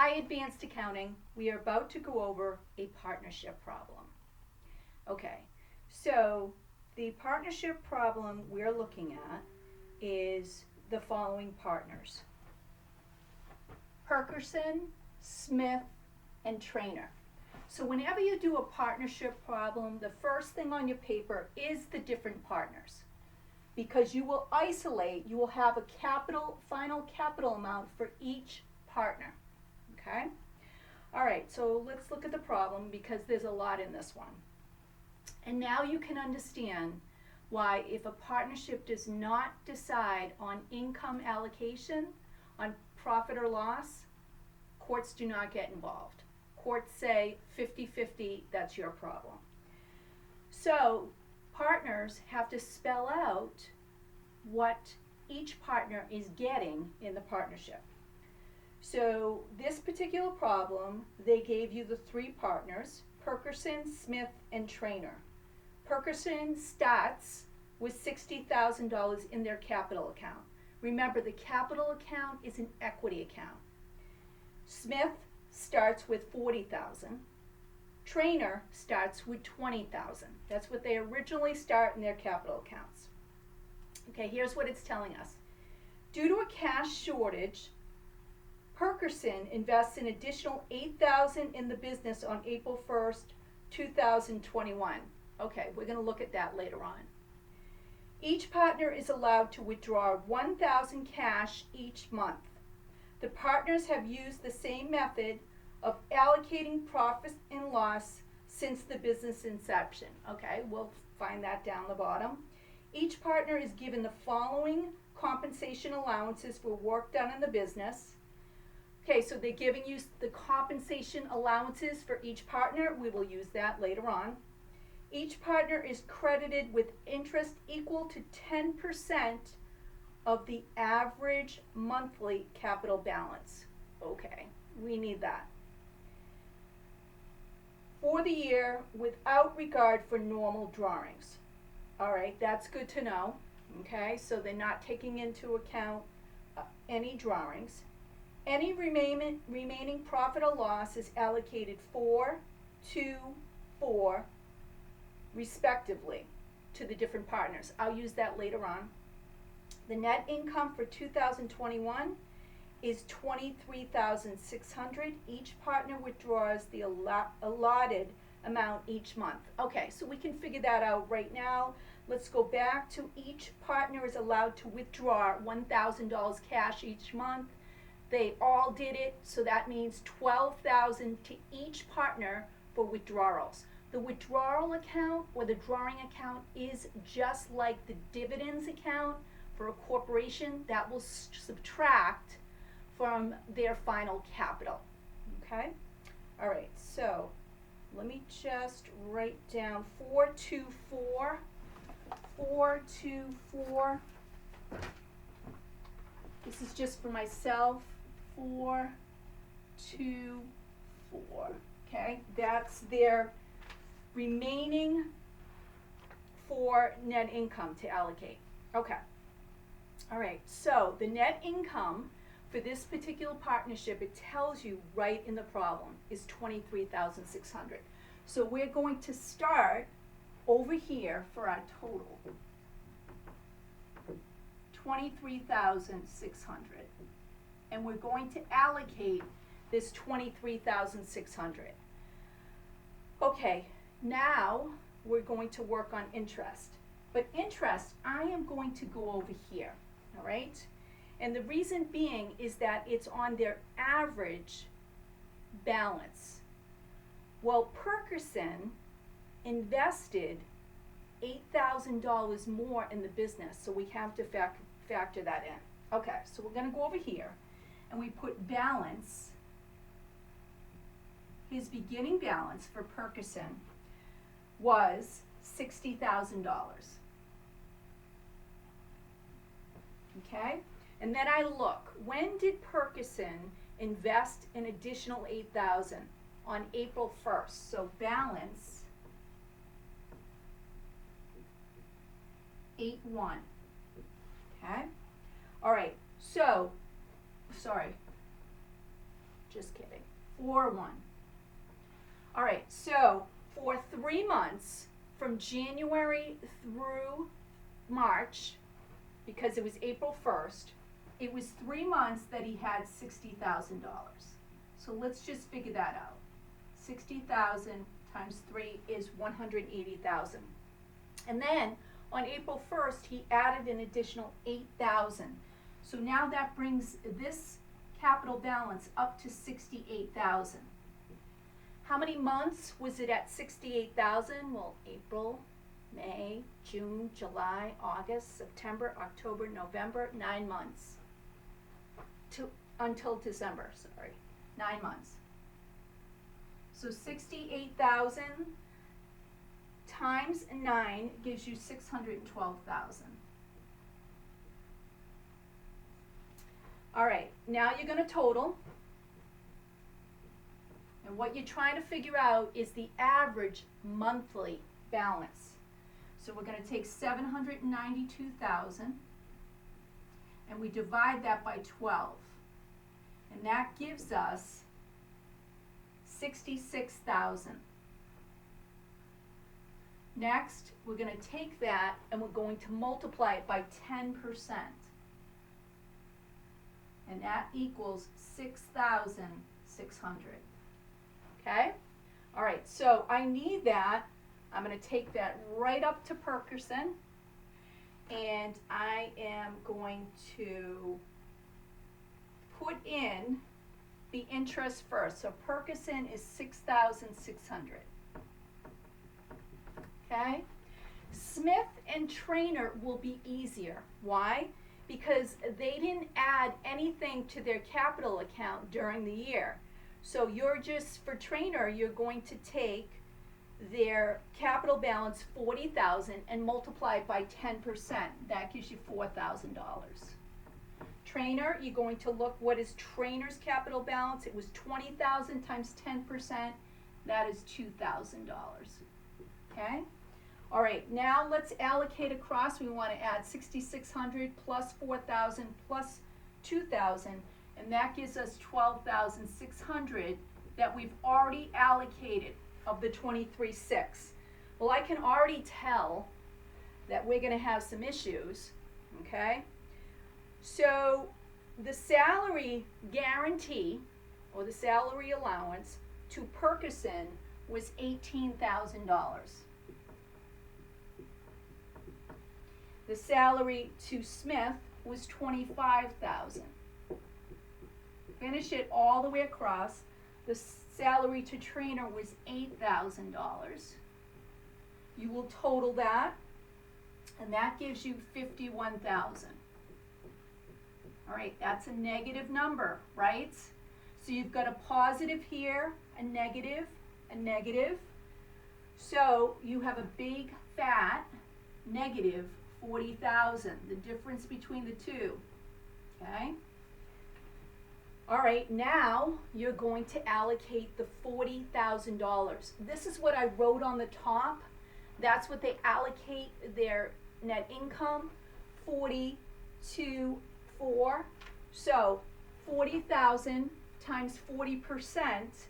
Hi, Advanced Accounting. We are about to go over a partnership problem. Okay, so the partnership problem we're looking at is the following partners: Perkerson, Smith, and Trainer. So whenever you do a partnership problem, the first thing on your paper is the different partners, because you will have a final capital amount for each partner. Okay? All right, so let's look at the problem because there's a lot in this one. And now you can understand why, if a partnership does not decide on income allocation, on profit or loss, courts do not get involved. Courts say 50-50, that's your problem. So partners have to spell out what each partner is getting in the partnership. So this particular problem, they gave you the three partners: Perkerson, Smith, and Trainer. Perkerson starts with $60,000 in their capital account. Remember, the capital account is an equity account. Smith starts with $40,000. Trainer starts with $20,000. That's what they originally start in their capital accounts. Okay, here's what it's telling us. Due to a cash shortage, Perkerson invests an additional $8,000 in the business on April 1st, 2021. Okay, we're going to look at that later on. Each partner is allowed to withdraw $1,000 cash each month. The partners have used the same method of allocating profit and loss since the business inception. Okay, we'll find that down the bottom. Each partner is given the following compensation allowances for work done in the business. Okay, so they're giving you the compensation allowances for each partner. We will use that later on. Each partner is credited with interest equal to 10% of the average monthly capital balance. Okay, we need that. For the year, without regard for normal drawings. All right, that's good to know. Okay, so they're not taking into account any drawings. Any remaining profit or loss is allocated 4, 2, 4, respectively, to the different partners. I'll use that later on. The net income for 2021 is $23,600. Each partner withdraws the allotted amount each month. Okay, so we can figure that out right now. Let's go back to each partner is allowed to withdraw $1,000 cash each month. They all did it, so that means $12,000 to each partner for withdrawals. The withdrawal account or the drawing account is just like the dividends account for a corporation. That will subtract from their final capital. Okay? All right, so let me just write down 424. 424. This is just for myself. 424. Okay, that's their remaining for net income to allocate. Okay. All right, so the net income for this particular partnership, it tells you right in the problem, is $23,600. So we're going to start over here for our total. $23,600. And we're going to allocate this $23,600. Okay, now we're going to work on interest. But interest, I am going to go over here, all right? And the reason being is that it's on their average balance. Well, Perkerson invested $8,000 more in the business, so we have to factor that in. Okay, so we're going to go over here, and we put balance. His beginning balance for Perkerson was $60,000. Okay? And then I look, when did Perkerson invest an additional $8,000? On April 1st. So balance 8-1. Okay? All right. So, sorry. Just kidding. 4-1. All right, so for 3 months, from January through March, because it was April 1st, it was 3 months that he had $60,000. So let's just figure that out. 60,000 times 3 is 180,000. And then on April 1st, he added an additional 8,000. So now that brings this capital balance up to 68,000. How many months was it at 68,000? Well, April, May, June, July, August, September, October, November, 9 months. Until December, sorry, 9 months. So 68,000 times 9 gives you 612,000. All right, now you're going to total. And what you're trying to figure out is the average monthly balance. So we're going to take 792,000 and we divide that by 12. And that gives us 66,000. Next, we're going to take that and we're going to multiply it by 10%. And that equals 6,600. Okay? All right, so I need that. I'm going to take that right up to Perkerson. And I am going to put in the interest first. So Perkerson is 6,600. Okay? Smith and Trainer will be easier. Why? Because they didn't add anything to their capital account during the year. So you're just, for Trainer, you're going to take their capital balance, 40,000, and multiply it by 10%. That gives you $4,000. Trainer, you're going to look, what is Trainer's capital balance? It was 20,000 times 10%. That is $2,000. Okay? All right, now let's allocate across. We want to add 6,600 plus 4,000 plus 2,000, and that gives us 12,600 that we've already allocated of the 23.6. Well, I can already tell that we're going to have some issues, okay? So the salary guarantee, or the salary allowance, to Perkerson was $18,000. The salary to Smith was $25,000. Finish it all the way across. The salary to Trainer was $8,000. You will total that, and that gives you $51,000. All right, that's a negative number, right? So you've got a positive here, a negative, a negative. So you have a big fat negative 40,000, the difference between the two, okay? All right, now you're going to allocate the $40,000. This is what I wrote on the top. That's what they allocate their net income, 40,2,4. So 40,000 times 40%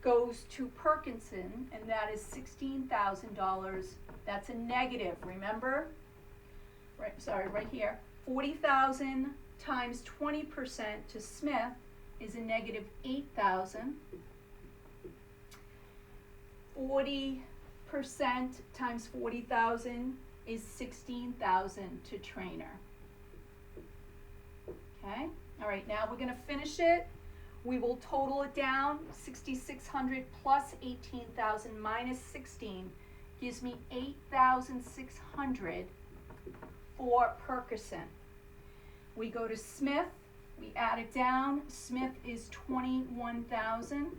goes to Perkinson, and that is $16,000. That's a negative, remember? Right, sorry, right here. 40,000 times 20% to Smith is a negative 8,000. 40% times 40,000 is 16,000 to Trainer. Okay, all right, now we're going to finish it. We will total it down. 6,600 plus 18,000 minus 16 gives me 8,600 for Perkerson. We go to Smith, we add it down. Smith is 21,000.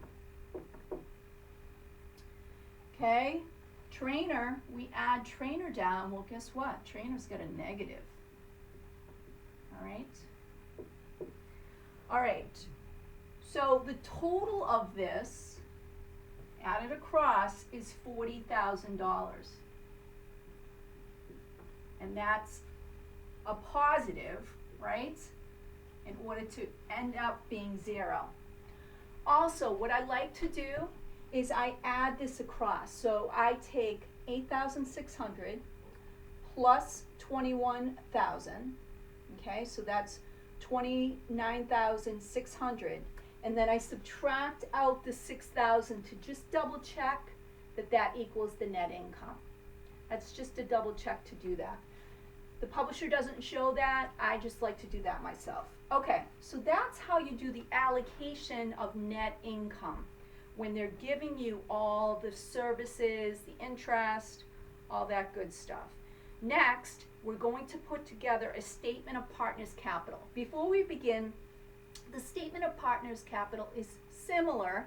Okay, Trainer, we add Trainer down. Well, guess what? Trainer's got a negative. All right. All right. So the total of this, added across, is $40,000. And that's a positive, right? In order to end up being 0. Also, what I like to do is I add this across. So I take 8,600 plus 21,000, okay, so that's 29,600, and then I subtract out the 6,000 to just double check that that equals the net income. That's just a double check to do that. The publisher doesn't show that, I just like to do that myself. Okay, so that's how you do the allocation of net income when they're giving you all the services, the interest, all that good stuff. Next, we're going to put together a statement of partners' capital. Before we begin, the statement of partners' capital is similar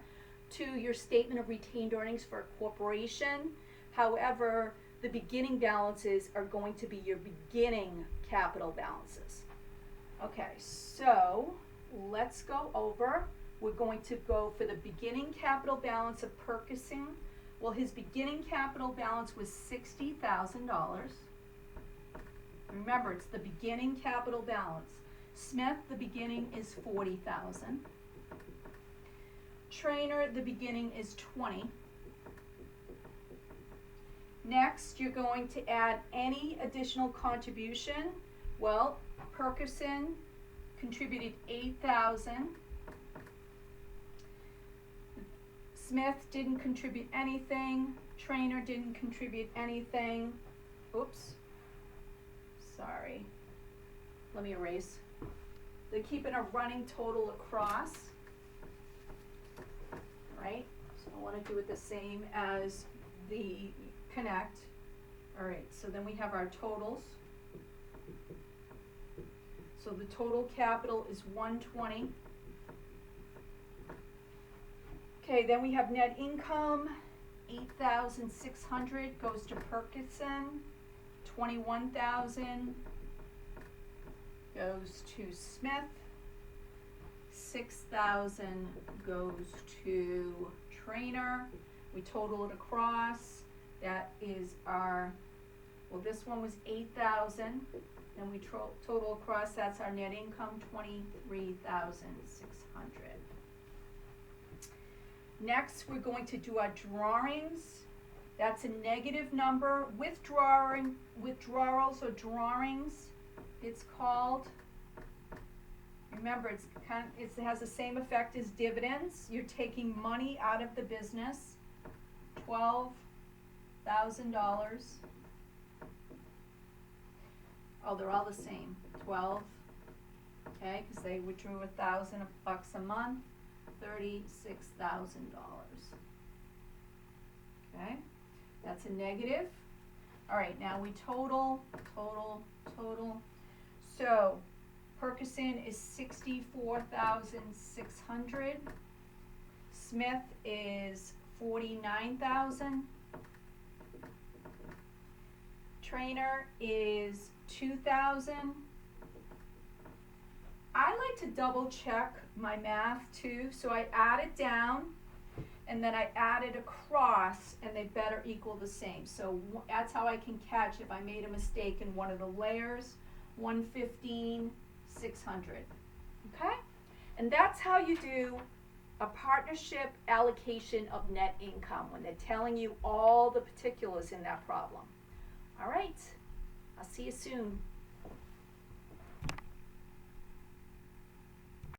to your statement of retained earnings for a corporation. However, the beginning balances are going to be your beginning capital balances. Okay, so let's go over. We're going to go for the beginning capital balance of Perkison. Well, his beginning capital balance was $60,000. Remember, it's the beginning capital balance. Smith, the beginning is $40,000. Trainer, the beginning is $20,000. Next, you're going to add any additional contribution. Well, Perkison contributed $8,000. Smith didn't contribute anything. Trainer didn't contribute anything. Oops. Sorry. Let me erase. They're keeping a running total across. Right? So I want to do it the same as the connect. Alright, so then we have our totals. So the total capital is 120. Okay, then we have net income, 8,600 goes to Perkison, 21,000 goes to Smith, 6,000 goes to Trainer. We total it across. That is our, well, this one was 8,000. Then we total across, that's our net income, 23,600. Next, we're going to do our drawings. That's a negative number. Withdrawals or drawings, it's called. Remember, it has the same effect as dividends. You're taking money out of the business, $12,000. Oh, they're all the same, 12, okay, because they withdrew $1,000 a month, $36,000. Okay, that's a negative. All right, now we total. So Perkison is 64,600. Smith is 49,000. Trainer is 2,000. I like to double check my math too, so I add it down and then I add it across and they better equal the same. So that's how I can catch if I made a mistake in one of the layers. 115, 600. Okay? And that's how you do a partnership allocation of net income when they're telling you all the particulars in that problem. All right, I'll see you soon.